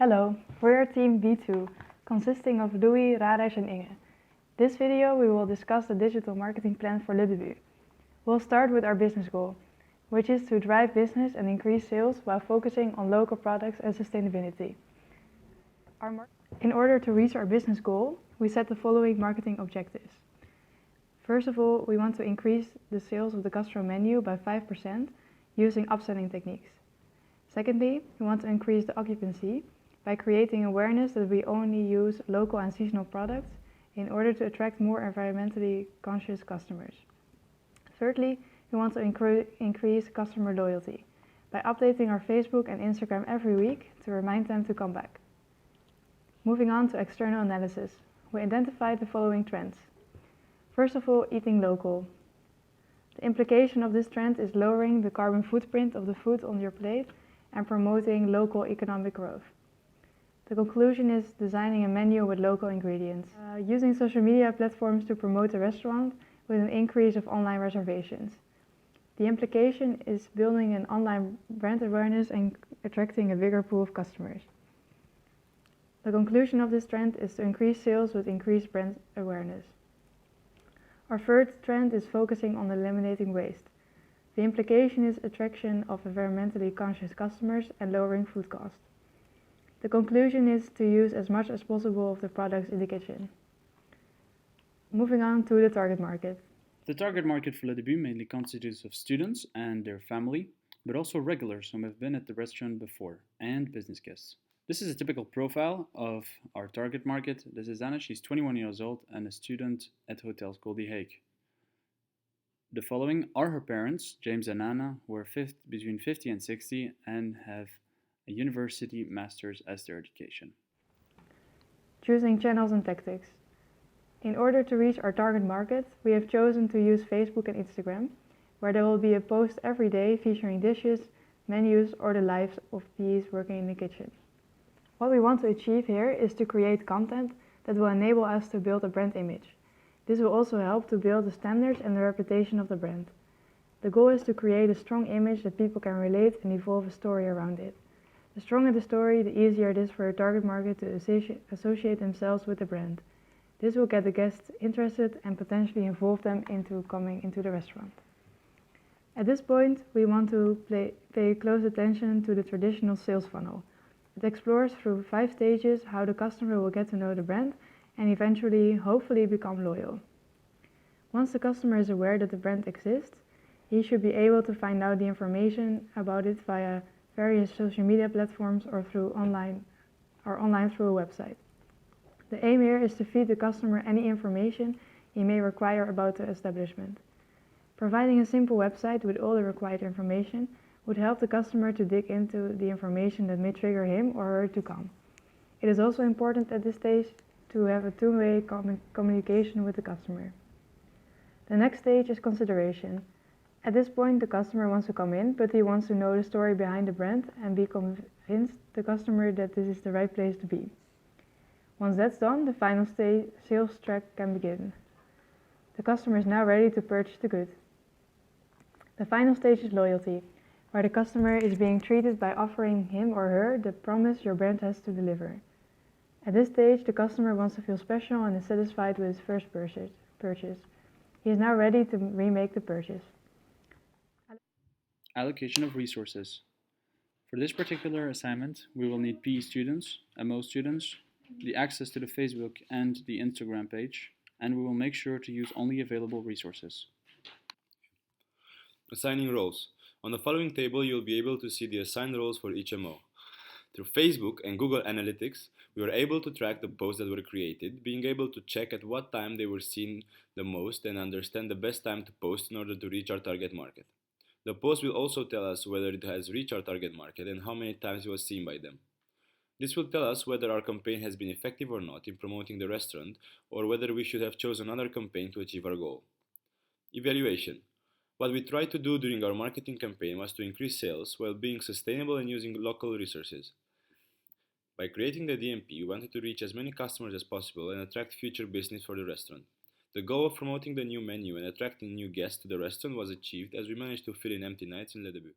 Hello, we're team B2, consisting of Louis, Radesh and Inge. This video we will discuss the digital marketing plan for Le Début. We'll start with our business goal, which is to drive business and increase sales while focusing on local products and sustainability. In order to reach our business goal, we set the following marketing objectives. First of all, we want to increase the sales of the gastro menu by 5% using upselling techniques. Secondly, we want to increase the occupancy by creating awareness that we only use local and seasonal products in order to attract more environmentally conscious customers. Thirdly, we want to increase customer loyalty by updating our Facebook and Instagram every week to remind them to come back. Moving on to external analysis, we identified the following trends. First of all, eating local. The implication of this trend is lowering the carbon footprint of the food on your plate and promoting local economic growth. The conclusion is designing a menu with local ingredients. Using social media platforms to promote the restaurant with an increase of online reservations. The implication is building an online brand awareness and attracting a bigger pool of customers. The conclusion of this trend is to increase sales with increased brand awareness. Our third trend is focusing on eliminating waste. The implication is attraction of environmentally conscious customers and lowering food costs. The conclusion is to use as much as possible of the products in the kitchen. Moving on to the target market. The target market for Le Début mainly constitutes of students and their family, but also regulars who have been at the restaurant before, and business guests. This is a typical profile of our target market. This is Anna, she's 21 years old and a student at Hotel School The Hague. The following are her parents, James and Anna, who are between 50 and 60 and have a university master's as their education. Choosing channels and tactics. In order to reach our target market, we have chosen to use Facebook and Instagram, where there will be a post every day featuring dishes, menus, or the lives of PAs working in the kitchen. What we want to achieve here is to create content that will enable us to build a brand image. This will also help to build the standards and the reputation of the brand. The goal is to create a strong image that people can relate and evolve a story around it. The stronger the story, the easier it is for your target market to associate themselves with the brand. This will get the guests interested and potentially involve them into coming into the restaurant. At this point, we want to pay close attention to the traditional sales funnel. It explores through 5 stages how the customer will get to know the brand and eventually, hopefully, become loyal. Once the customer is aware that the brand exists, he should be able to find out the information about it via various social media platforms or online through a website. The aim here is to feed the customer any information he may require about the establishment. Providing a simple website with all the required information would help the customer to dig into the information that may trigger him or her to come. It is also important at this stage to have a two-way communication with the customer. The next stage is consideration. At this point, the customer wants to come in, but he wants to know the story behind the brand and be convinced the customer that this is the right place to be. Once that's done, the final sales track can begin. The customer is now ready to purchase the good. The final stage is loyalty, where the customer is being treated by offering him or her the promise your brand has to deliver. At this stage, the customer wants to feel special and is satisfied with his first purchase. He is now ready to remake the purchase. Allocation of resources. For this particular assignment, we will need PE students, MO students, the access to the Facebook and the Instagram page, and we will make sure to use only available resources. Assigning roles. On the following table, you'll be able to see the assigned roles for each MO. Through Facebook and Google Analytics, we were able to track the posts that were created, being able to check at what time they were seen the most and understand the best time to post in order to reach our target market. The post will also tell us whether it has reached our target market and how many times it was seen by them. This will tell us whether our campaign has been effective or not in promoting the restaurant, or whether we should have chosen another campaign to achieve our goal. Evaluation. What we tried to do during our marketing campaign was to increase sales while being sustainable and using local resources. By creating the DMP, we wanted to reach as many customers as possible and attract future business for the restaurant. The goal of promoting the new menu and attracting new guests to the restaurant was achieved as we managed to fill in empty nights in Le Début.